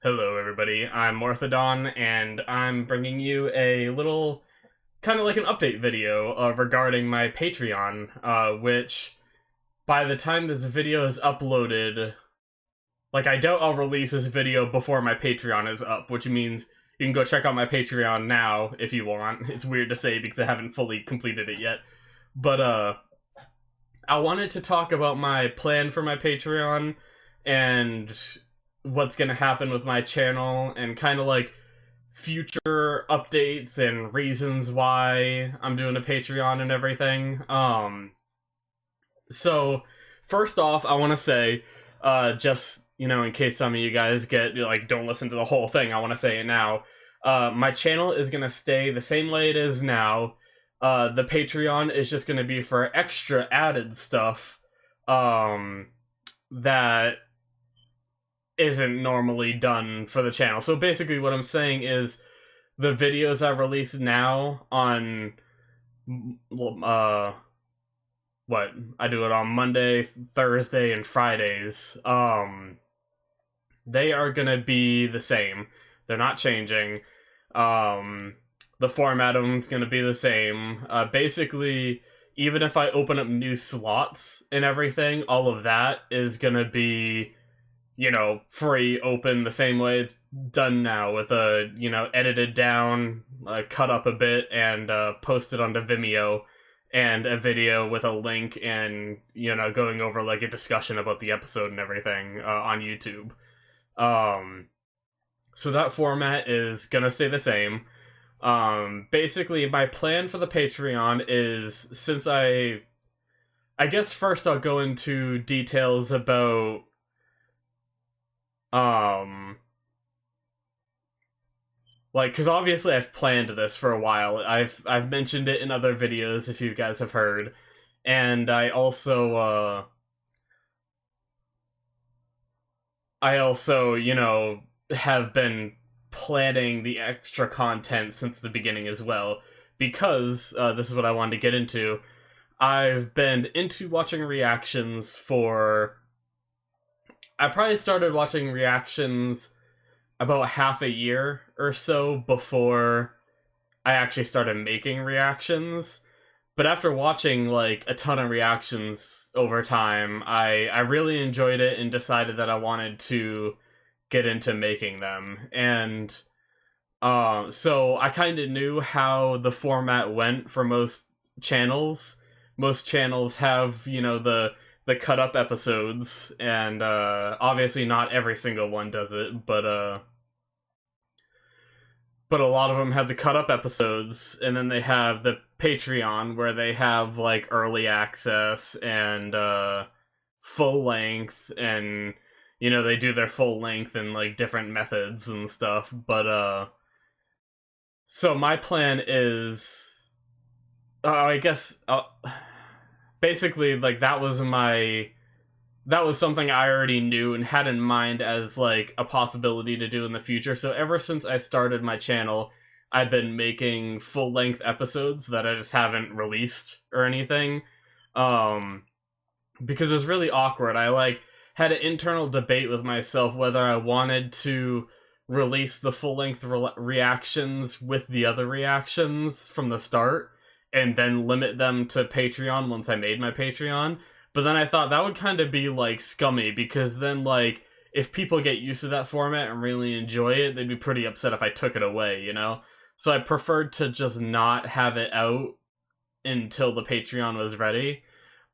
Hello, everybody. I'm Morthadon, and I'm bringing you a little, kind of like an update video regarding my Patreon, which, by the time this video is uploaded, like, I doubt I'll release this video before my Patreon is up, which means you can go check out my Patreon now if you want. It's weird to say because I haven't fully completed it yet. But, I wanted to talk about my plan for my Patreon, and what's going to happen with my channel, and kind of like future updates and reasons why I'm doing a Patreon and everything. So first off, I want to say, just, in case some of you guys don't listen to the whole thing, I want to say it now. My channel is going to stay the same way it is now. The Patreon is just going to be for extra added stuff, that isn't normally done for the channel. So basically what I'm saying is the videos I release now on what I do it on Monday, Thursday, and Fridays, they are gonna be the same. They're not changing. The format of them's gonna be the same. Basically, even if I open up new slots and everything, all of that is gonna be, free, open, the same way it's done now, with a, edited down, cut up a bit, and posted onto Vimeo, and a video with a link, and, going over, like, a discussion about the episode and everything, on YouTube. So that format is gonna stay the same. Basically, my plan for the Patreon is, since I guess first I'll go into details about because obviously I've planned this for a while. I've mentioned it in other videos if you guys have heard, and I also have been planning the extra content since the beginning as well, because this is what I wanted to get into. I've been into watching reactions for... I probably started watching reactions about half a year or so before I actually started making reactions. But after watching, like, a ton of reactions over time, I really enjoyed it and decided that I wanted to get into making them. And so I kind of knew how the format went for most channels. Most channels have, the cut up episodes, and obviously not every single one does it, but a lot of them have the cut up episodes, and then they have the Patreon, where they have, like, early access and full length, and they do their full length in, like, different methods and stuff. But so my plan is, I guess, basically, like, that was something I already knew and had in mind as, like, a possibility to do in the future. So ever since I started my channel, I've been making full-length episodes that I just haven't released or anything. Because it's really awkward. I, like, had an internal debate with myself whether I wanted to release the full-length reactions with the other reactions from the start, and then limit them to Patreon once I made my Patreon. But then I thought that would kind of be, like, scummy, because then, like, if people get used to that format and really enjoy it, they'd be pretty upset if I took it away, So I preferred to just not have it out until the Patreon was ready.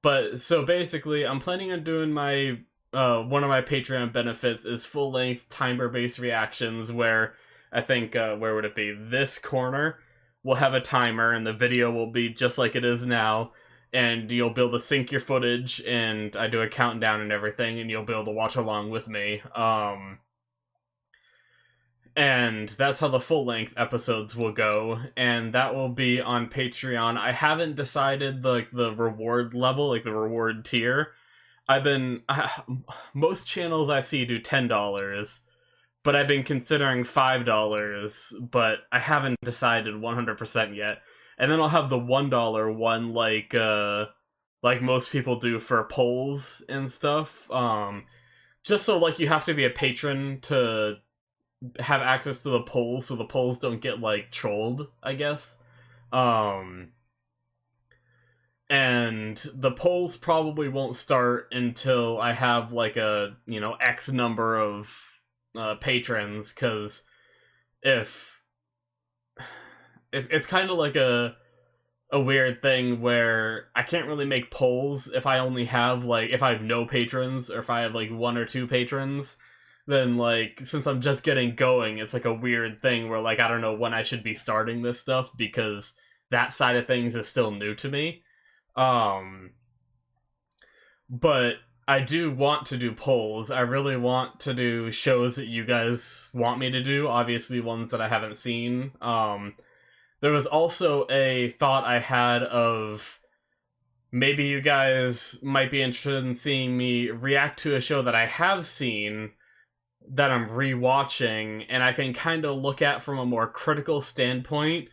But, so basically, I'm planning on doing my, one of my Patreon benefits is full-length timer-based reactions, where I think, where would it be? This corner will have a timer, and the video will be just like it is now, and you'll be able to sync your footage, and I do a countdown and everything, and you'll be able to watch along with me. And that's how the full-length episodes will go, and that will be on Patreon. I haven't decided the reward level, like the reward tier. Most channels I see do $10, but I've been considering $5, but I haven't decided 100% yet. And then I'll have the $1 one, like most people do for polls and stuff. Just so, like, you have to be a patron to have access to the polls, so the polls don't get like trolled, I guess. Um, and the polls probably won't start until I have like a X number of patrons, because if it's kind of like a weird thing where I can't really make polls if I only have like if I have no patrons, or if I have like one or two patrons. Then like since I'm just getting going, it's like a weird thing where like I don't know when I should be starting this stuff, because that side of things is still new to me. Um but I do want to do polls. I really want to do shows that you guys want me to do, obviously ones that I haven't seen. There was also a thought I had of maybe you guys might be interested in seeing me react to a show that I have seen that I'm rewatching, and I can kind of look at from a more critical standpoint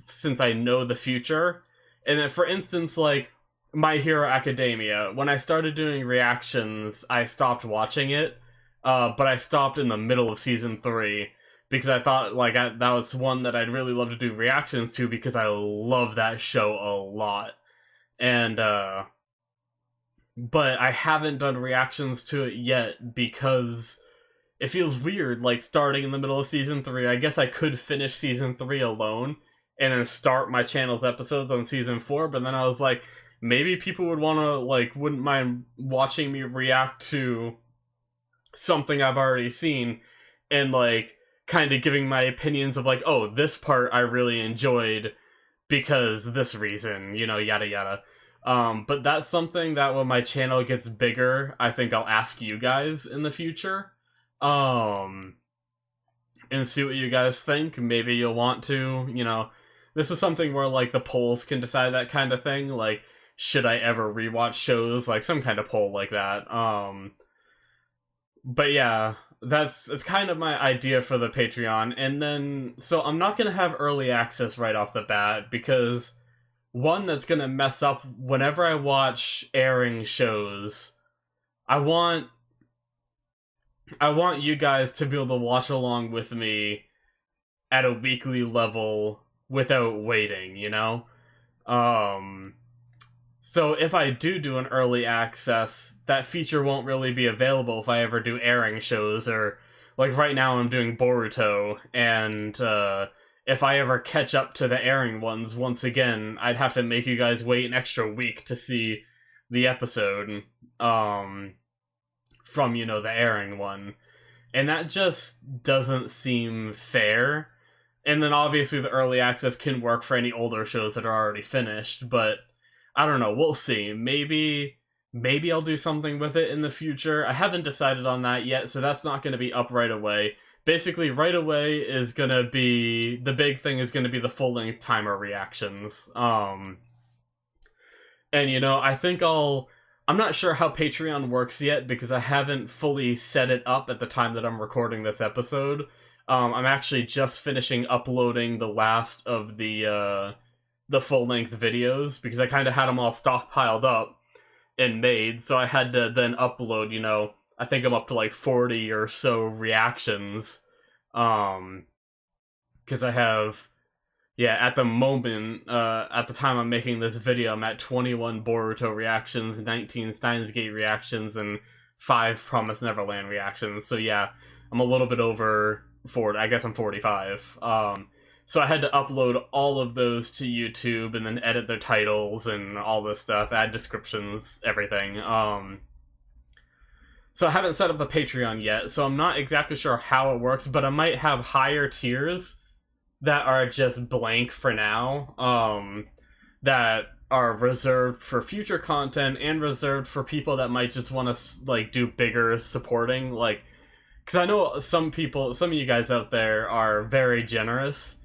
since I know the future. And then, for instance, like My Hero Academia, when I started doing reactions, I stopped watching it, but I stopped in the middle of season 3 because I thought like that was one that I'd really love to do reactions to, because I love that show a lot. And but I haven't done reactions to it yet because it feels weird, like starting in the middle of season 3. I guess I could finish season 3 alone and then start my channel's episodes on season 4, but then I was like, maybe people would want to, like, wouldn't mind watching me react to something I've already seen, and, like, kind of giving my opinions of, like, oh, this part I really enjoyed because this reason, yada yada. But that's something that when my channel gets bigger, I think I'll ask you guys in the future. And see what you guys think. Maybe you'll want to, this is something where, like, the polls can decide that kind of thing. Like, should I ever rewatch shows? Like, some kind of poll like that. But yeah, it's kind of my idea for the Patreon. And then, so I'm not going to have early access right off the bat, because one, that's going to mess up whenever I watch airing shows. I want you guys to be able to watch along with me at a weekly level without waiting, So if I do an early access, that feature won't really be available if I ever do airing shows, or like right now I'm doing Boruto, and if I ever catch up to the airing ones once again, I'd have to make you guys wait an extra week to see the episode from the airing one. And that just doesn't seem fair. And then obviously the early access can work for any older shows that are already finished, but I don't know, we'll see. Maybe I'll do something with it in the future. I haven't decided on that yet, so that's not going to be up right away. Basically, right away is going to be, the big thing is going to be the full-length timer reactions. And I think I'm not sure how Patreon works yet, because I haven't fully set it up at the time that I'm recording this episode. I'm actually just finishing uploading the last of the full-length videos, because I kind of had them all stockpiled up and made, so I had to then upload, I think I'm up to like 40 or so reactions, because I have, at the moment, at the time I'm making this video, I'm at 21 Boruto reactions, 19 Steins Gate reactions, and 5 Promised Neverland reactions, so yeah, I'm a little bit over 40, I guess I'm 45, so I had to upload all of those to YouTube, and then edit their titles and all this stuff, add descriptions, everything. So I haven't set up the Patreon yet, so I'm not exactly sure how it works, but I might have higher tiers that are just blank for now, that are reserved for future content, and reserved for people that might just want to, like, do bigger supporting, like, because I know some of you guys out there are very generous,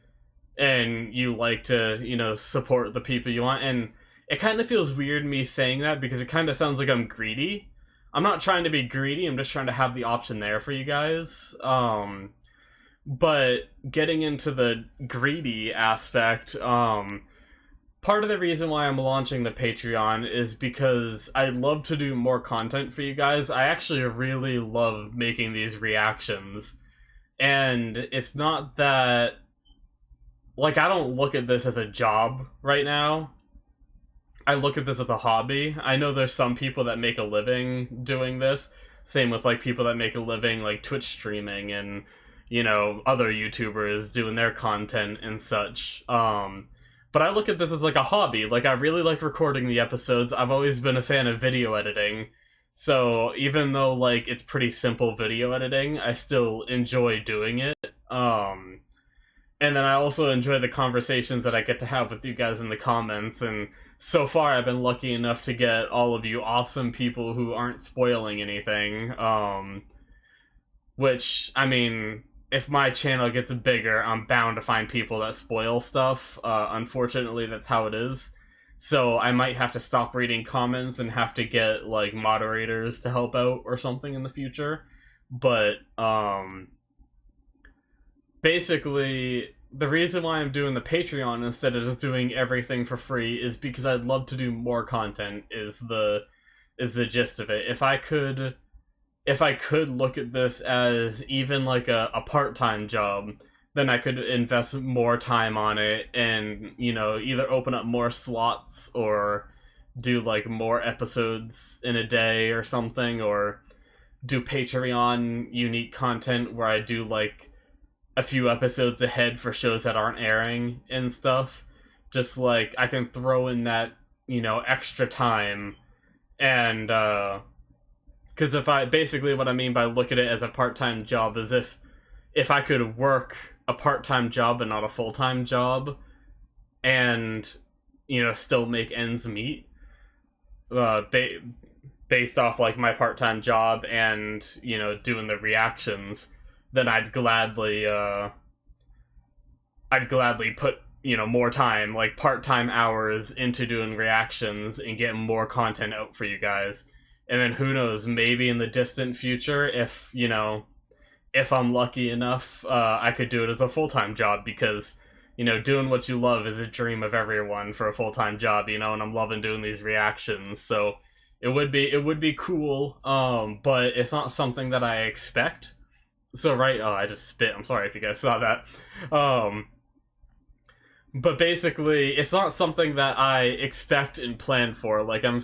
and you like to, support the people you want, and it kind of feels weird me saying that, because it kind of sounds like I'm greedy. I'm not trying to be greedy, I'm just trying to have the option there for you guys. But getting into the greedy aspect, part of the reason why I'm launching the Patreon is because I'd love to do more content for you guys. I actually really love making these reactions. And it's not that, like, I don't look at this as a job right now. I look at this as a hobby. I know there's some people that make a living doing this. Same with like people that make a living like Twitch streaming and other YouTubers doing their content and such. But I look at this as like a hobby. Like I really like recording the episodes. I've always been a fan of video editing. So even though like it's pretty simple video editing, I still enjoy doing it. And then I also enjoy the conversations that I get to have with you guys in the comments. And so far, I've been lucky enough to get all of you awesome people who aren't spoiling anything. Which, I mean, if my channel gets bigger, I'm bound to find people that spoil stuff. Unfortunately, that's how it is. So I might have to stop reading comments and have to get, like, moderators to help out or something in the future. But, basically, the reason why I'm doing the Patreon instead of just doing everything for free is because I'd love to do more content. Is the gist of it. If I could look at this as even like a part-time job, then I could invest more time on it and either open up more slots or do like more episodes in a day or something, or do Patreon unique content where I do like a few episodes ahead for shows that aren't airing and stuff. Just like I can throw in that, extra time. And because if I basically what I mean by look at it as a part-time job is if I could work a part-time job and not a full-time job and still make ends meet, based off like my part-time job and doing the reactions, then I'd gladly put more time, like part-time hours, into doing reactions and getting more content out for you guys. And then who knows, maybe in the distant future, if I'm lucky enough, I could do it as a full-time job, because doing what you love is a dream of everyone for a full-time job, and I'm loving doing these reactions. So it would be cool, but it's not something that I expect. So I just spit. I'm sorry if you guys saw that. But basically, it's not something that I expect and plan for. Like, I'm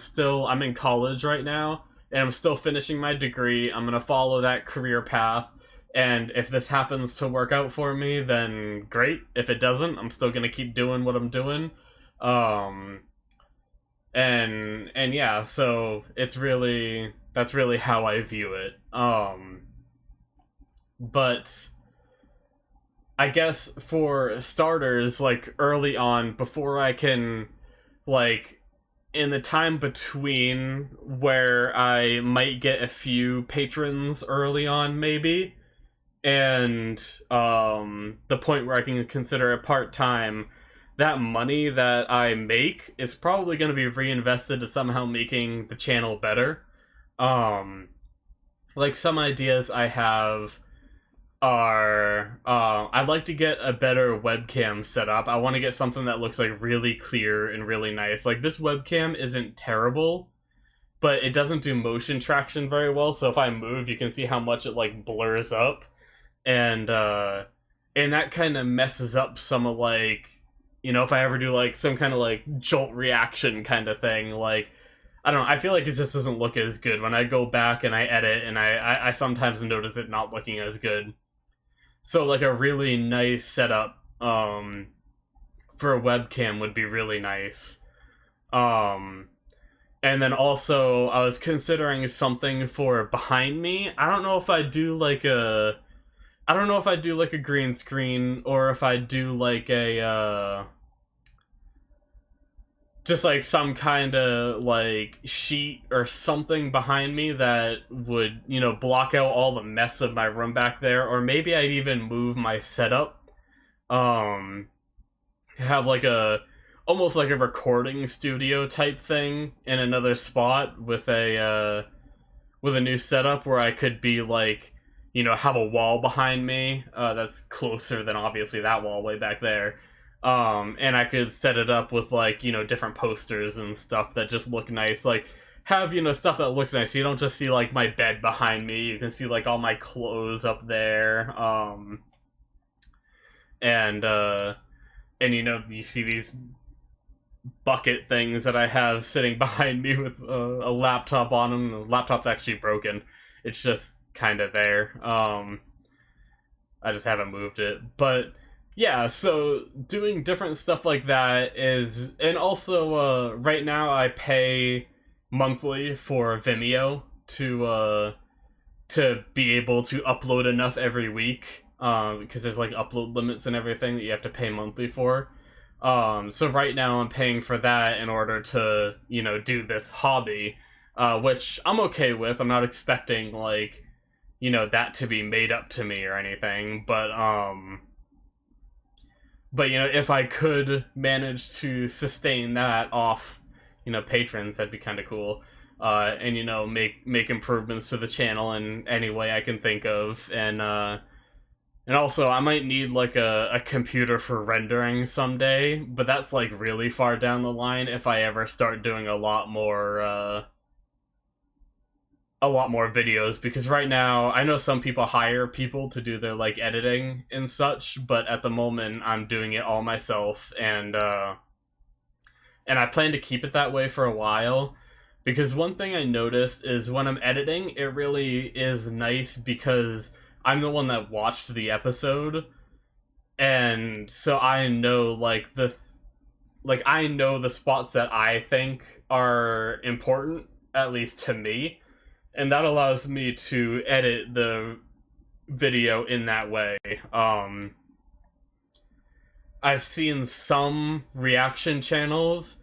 in college right now, and I'm still finishing my degree. I'm gonna follow that career path, and if this happens to work out for me, then great. If it doesn't, I'm still gonna keep doing what I'm doing. And yeah, so that's really how I view it. But I guess for starters, like early on, before I can, like, in the time between where I might get a few patrons early on, maybe, and the point where I can consider it part-time, that money that I make is probably going to be reinvested to somehow making the channel better. Like, some ideas I have are I'd like to get a better webcam set up. I want to get something that looks like really clear and really nice. Like, this webcam isn't terrible, but it doesn't do motion traction very well, so if I move, you can see how much it like blurs up. And that kind of messes up some of, like, if I ever do like some kind of like jolt reaction kind of thing, like, I don't know, I feel like it just doesn't look as good when I go back and I edit, and I sometimes notice it not looking as good. So like a really nice setup for a webcam would be really nice. And then also I was considering something for behind me. I don't know if I do like a green screen, or if I do like a just like some kind of like sheet or something behind me that would, block out all the mess of my room back there. Or maybe I'd even move my setup. Have like almost like a recording studio type thing in another spot with a new setup where I could be like, have a wall behind me that's closer than obviously that wall way back there. And I could set it up with like, different posters and stuff that just look nice. Like, have, you know, stuff that looks nice. You don't just see like my bed behind me. You can see like all my clothes up there. And you know, you see these bucket things that I have sitting behind me with a laptop on them. The laptop's actually broken. It's just kind of there. I just haven't moved it. But yeah, so doing different stuff like that is, and also right now I pay monthly for Vimeo to be able to upload enough every week, because there's like upload limits and everything that you have to pay monthly for. So right now I'm paying for that in order to, you know, do this hobby, which I'm okay with. I'm not expecting like, you know, that to be made up to me or anything, but you know, if I could manage to sustain that off, you know, patrons, that'd be kind of cool. And you know, make improvements to the channel in any way I can think of, and also I might need like a computer for rendering someday, but that's like really far down the line if I ever start doing a lot more videos, because right now I know some people hire people to do their like editing and such, but at the moment I'm doing it all myself, and I plan to keep it that way for a while, because one thing I noticed is when I'm editing, it really is nice because I'm the one that watched the episode, and so I know I know the spots that I think are important, at least to me, and that allows me to edit the video in that way. I've seen some reaction channels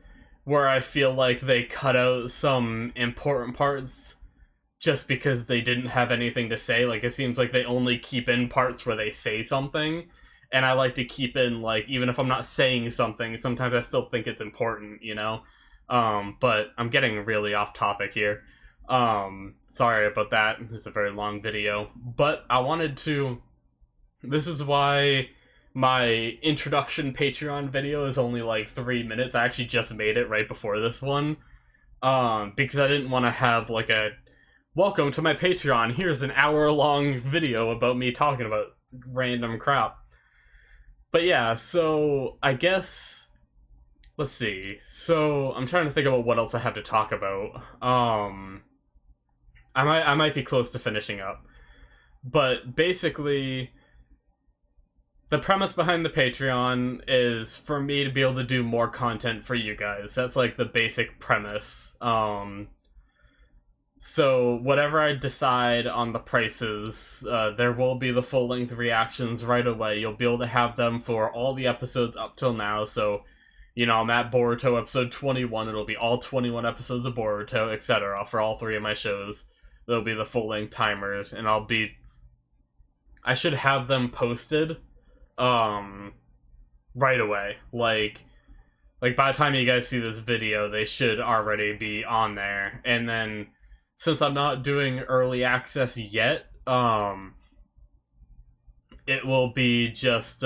where I feel like they cut out some important parts just because they didn't have anything to say. Like, it seems like they only keep in parts where they say something, and I like to keep in, like, even if I'm not saying something, sometimes I still think it's important, you know? But I'm getting really off topic here. Sorry about that. It's a very long video. But I wanted to... This is why my introduction Patreon video is only like 3 minutes. I actually just made it right before this one. Because I didn't want to have like a... Welcome to my Patreon. Here's an hour-long video about me talking about random crap. But yeah, so I guess... Let's see. So I'm trying to think about what else I have to talk about. I might be close to finishing up. But basically, the premise behind the Patreon is for me to be able to do more content for you guys. That's like the basic premise. So whatever I decide on the prices, there will be the full-length reactions right away. You'll be able to have them for all the episodes up till now. So, you know, I'm at Boruto episode 21. It'll be all 21 episodes of Boruto, etc. for all 3 of my shows. There'll be the full-length timers, and I should have them posted, right away. Like by the time you guys see this video, they should already be on there. And then, since I'm not doing early access yet, it will be just,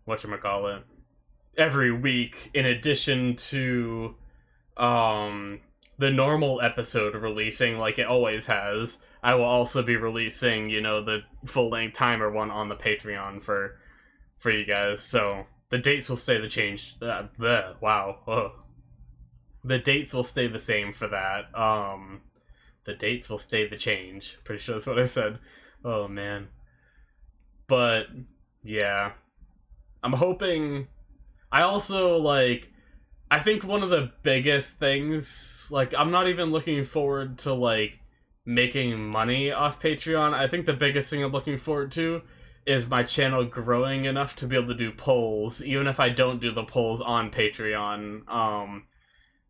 whatchamacallit, every week, in addition to, the normal episode releasing like it always has. I will also be releasing, you know, the full-length timer one on the Patreon for you guys, so the dates will stay wow. Ugh. The dates will stay the same for that. The dates will stay the change. Pretty sure that's what I said. Oh, man. But, yeah. I'm hoping... I also, like... I think one of the biggest things... Like, I'm not even looking forward to, like, making money off Patreon. I think the biggest thing I'm looking forward to is my channel growing enough to be able to do polls, even if I don't do the polls on Patreon.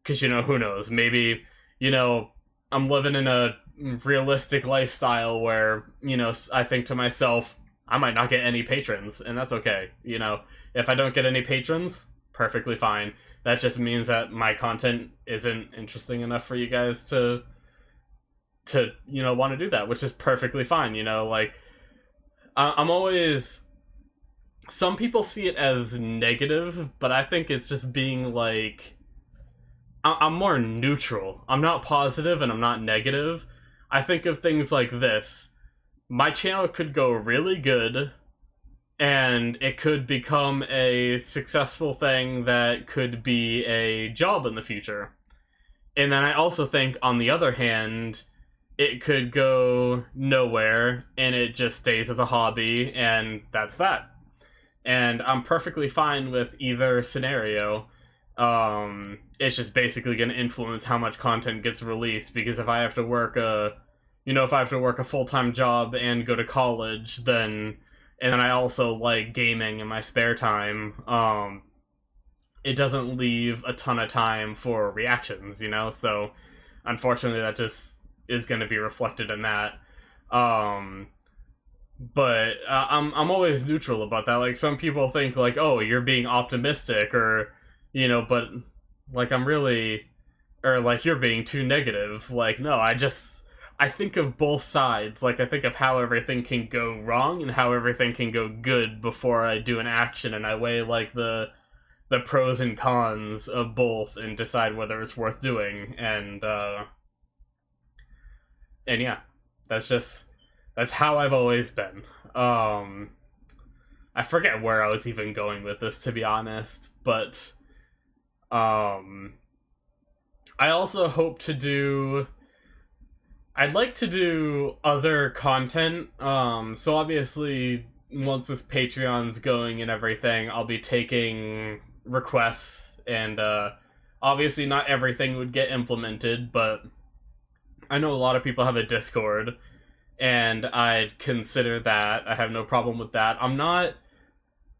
Because, you know, who knows? Maybe, you know, I'm living in a realistic lifestyle where, you know, I think to myself, I might not get any patrons, and that's okay. You know, if I don't get any patrons, perfectly fine. That just means that my content isn't interesting enough for you guys to you know, want to do that, which is perfectly fine, you know, like, I'm always... Some people see it as negative, but I think it's just being, like... I'm more neutral. I'm not positive and I'm not negative. I think of things like this. My channel could go really good, and it could become a successful thing that could be a job in the future. And then I also think, on the other hand, it could go nowhere and it just stays as a hobby, and that's that. And I'm perfectly fine with either scenario. It's just basically going to influence how much content gets released, because if I have to work if I have to work a full-time job and go to college, then and then I also like gaming in my spare time, it doesn't leave a ton of time for reactions, So unfortunately, that just is going to be reflected in that. Um, but I'm always neutral about that. Like, some people think like, oh, you're being optimistic, or but like, I'm really, or like, you're being too negative. Like, no, I think of both sides. Like, I think of how everything can go wrong and how everything can go good before I do an action, and I weigh like the pros and cons of both and decide whether it's worth doing. And yeah, that's how I've always been. I forget where I was even going with this, to be honest, but um I also hope to do I'd like to do other content. So obviously, once this Patreon's going and everything, I'll be taking requests, and obviously not everything would get implemented, but I know a lot of people have a Discord, and I'd consider that. I have no problem with that.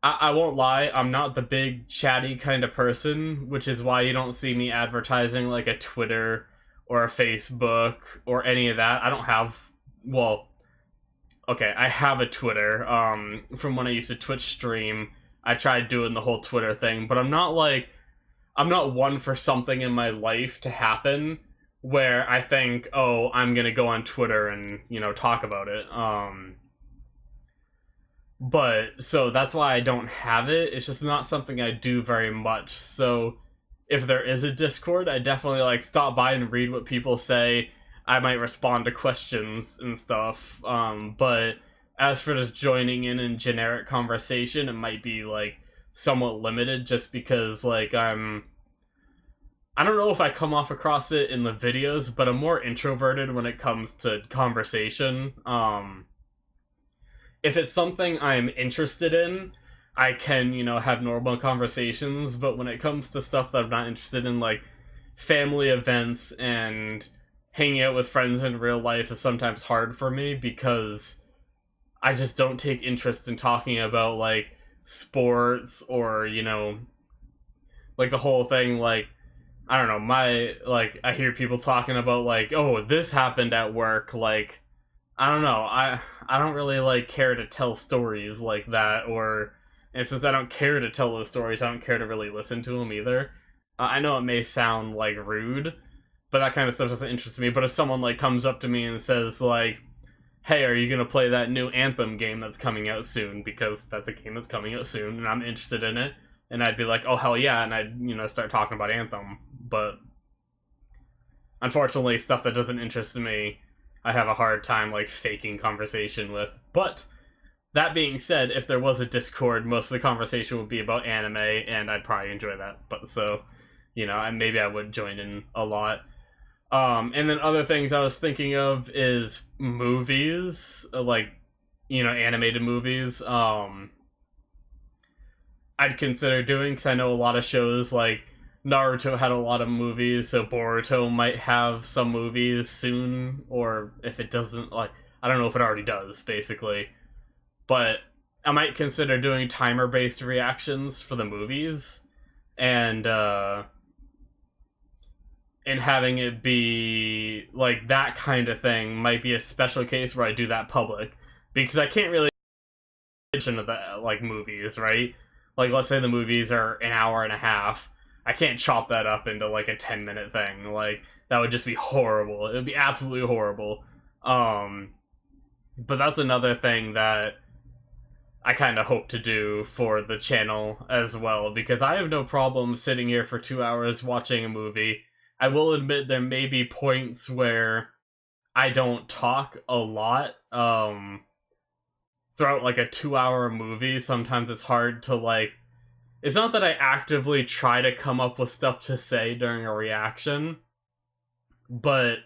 I won't lie, I'm not the big chatty kind of person, which is why you don't see me advertising like a Twitter or a Facebook or any of that. I don't have, well, okay, I have a Twitter. From when I used to Twitch stream, I tried doing the whole Twitter thing, but I'm not one for something in my life to happen where I think, oh, I'm gonna go on Twitter and, talk about it. But so that's why I don't have it. It's just not something I do very much. So if there is a Discord, I definitely like stop by and read what people say. I might respond to questions and stuff. But as for just joining in generic conversation, it might be like somewhat limited, just because like I don't know if I come off across it in the videos, but I'm more introverted when it comes to conversation. If it's something I'm interested in, I can, have normal conversations, but when it comes to stuff that I'm not interested in, like family events and hanging out with friends in real life, is sometimes hard for me, because I just don't take interest in talking about, like, sports or, like the whole thing, like, I don't know, I hear people talking about, like, oh, this happened at work, like, I don't know. I don't really like care to tell stories like that, and since I don't care to tell those stories, I don't care to really listen to them either. I know it may sound like rude, but that kind of stuff doesn't interest me. But if someone like comes up to me and says like, "Hey, are you gonna play that new Anthem game that's coming out soon?" Because that's a game that's coming out soon, and I'm interested in it, and I'd be like, "Oh hell yeah!" and I'd start talking about Anthem. But unfortunately, stuff that doesn't interest me, I have a hard time like faking conversation with. But that being said, if there was a Discord, most of the conversation would be about anime, and I'd probably enjoy that. But so, and maybe I would join in a lot. And then other things I was thinking of is movies, like, animated movies. I'd consider doing, because I know a lot of shows like Naruto had a lot of movies, so Boruto might have some movies soon, or if it doesn't, like, I don't know if it already does, basically. But I might consider doing timer-based reactions for the movies, and having it be, like, that kind of thing might be a special case where I do that public, because I can't really attention to the, like, movies, right? Like, let's say the movies are an hour and a half, I can't chop that up into like a 10-minute thing. Like, that would just be horrible. It would be absolutely horrible. But that's another thing that I kind of hope to do for the channel as well, because I have no problem sitting here for 2 hours watching a movie, I will admit there may be points where I don't talk a lot throughout like a 2-hour movie. Sometimes it's hard to like, it's not that I actively try to come up with stuff to say during a reaction, but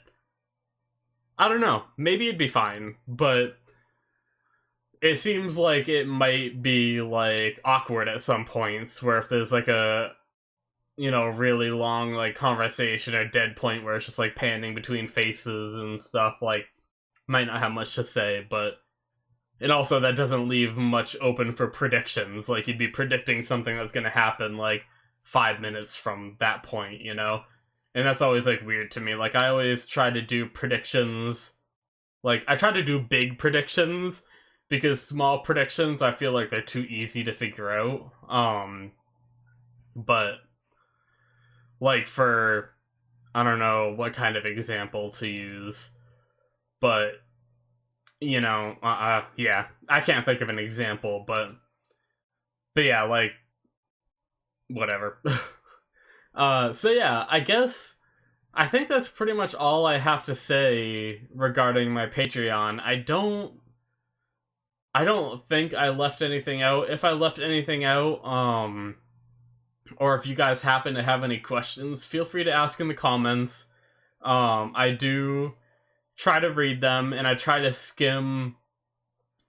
I don't know, maybe it'd be fine, but it seems like it might be like awkward at some points where if there's like a, you know, really long like conversation or dead point where it's just like panning between faces and stuff, like might not have much to say. But and also that doesn't leave much open for predictions. Like you'd be predicting something that's going to happen like 5 minutes from that point, you know. And that's always like weird to me. Like I always try to do predictions, like I try to do big predictions, because small predictions I feel like they're too easy to figure out. But like for, I don't know what kind of example to use, but you know, yeah, I can't think of an example, but yeah, like whatever. So yeah, I think that's pretty much all I have to say regarding my Patreon. I don't think I left anything out. If I left anything out, or if you guys happen to have any questions, feel free to ask in the comments. I do try to read them, and I try to skim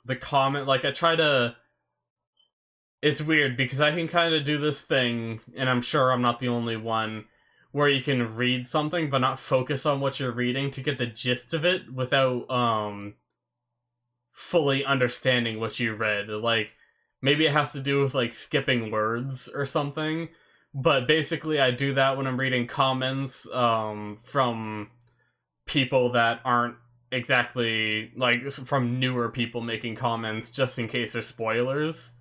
the comment. Like, I try to... It's weird, because I can kind of do this thing, and I'm sure I'm not the only one, where you can read something but not focus on what you're reading to get the gist of it without, fully understanding what you read. Like, maybe it has to do with, like, skipping words or something, but basically I do that when I'm reading comments, from people that aren't exactly, like, from newer people making comments, just in case they're spoilers.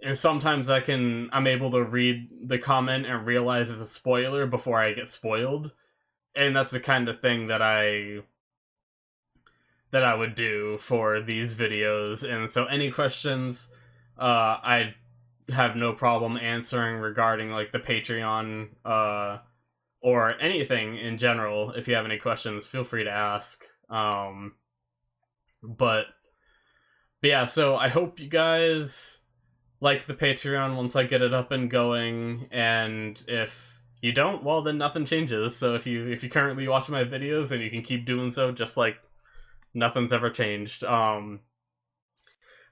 And sometimes I'm able to read the comment and realize it's a spoiler before I get spoiled. And that's the kind of thing that I would do for these videos. And so any questions, I have no problem answering regarding like the Patreon, or anything in general. If you have any questions, feel free to ask. But yeah, so I hope you guys like the Patreon once I get it up and going, and if you don't, well then nothing changes. So if you currently watch my videos, then you can keep doing so, just like nothing's ever changed. I'm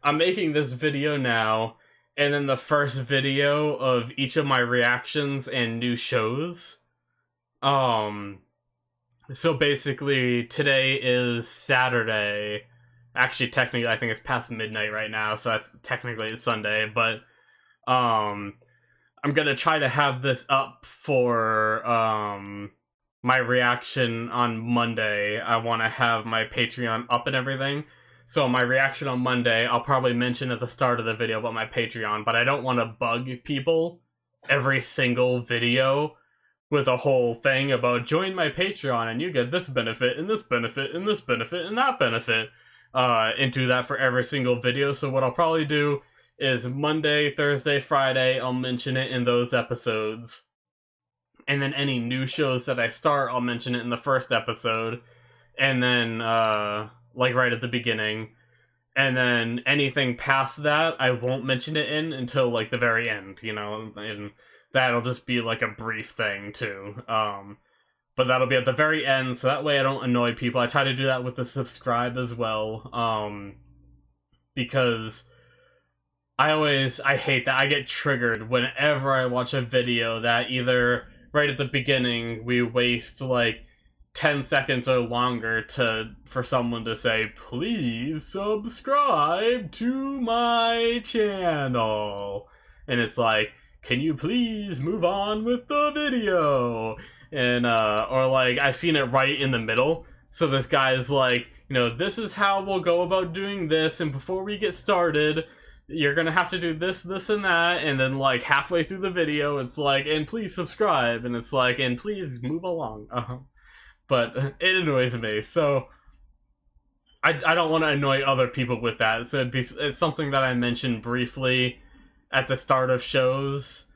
making this video now, and then the first video of each of my reactions and new shows. So basically, today is Saturday. Actually, technically, I think it's past midnight right now, so technically it's Sunday, but, I'm gonna try to have this up for, my reaction on Monday. I want to have my Patreon up and everything. So my reaction on Monday, I'll probably mention at the start of the video about my Patreon, but I don't want to bug people every single video with a whole thing about join my Patreon and you get this benefit and this benefit and this benefit and that benefit, and do that for every single video. So what I'll probably do is Monday, Thursday, Friday, I'll mention it in those episodes. And then any new shows that I start, I'll mention it in the first episode. And then, like right at the beginning. And then anything past that, I won't mention it in until like the very end, you know, and that'll just be like a brief thing too. But that'll be at the very end, so that way I don't annoy people. I try to do that with the subscribe as well, because I hate that. I get triggered whenever I watch a video that either right at the beginning we waste like 10 seconds or longer for someone to say, please subscribe to my channel. And it's like, can you please move on with the video? And, or like, I've seen it right in the middle. So this guy's like, you know, this is how we'll go about doing this, and before we get started, you're gonna have to do this, this, and that, and then, like, halfway through the video, it's like, and please subscribe, and it's like, and please move along. But it annoys me, so I don't want to annoy other people with that, so it's something that I mentioned briefly at the start of shows,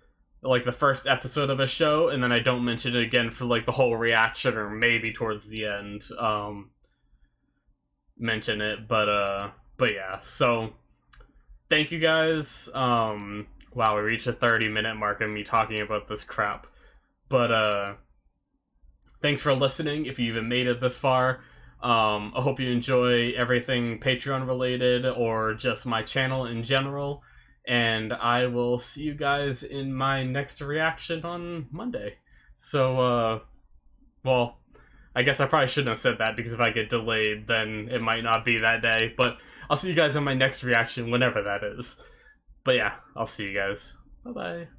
like the first episode of a show, and then I don't mention it again for like the whole reaction, or maybe towards the end mention it. But yeah, so thank you guys. Wow, we reached a 30-minute mark of me talking about this crap. But thanks for listening if you even made it this far. I hope you enjoy everything Patreon related or just my channel in general. And I will see you guys in my next reaction on Monday. So, well, I guess I probably shouldn't have said that, because if I get delayed, then it might not be that day. But I'll see you guys in my next reaction, whenever that is. But yeah, I'll see you guys. Bye-bye.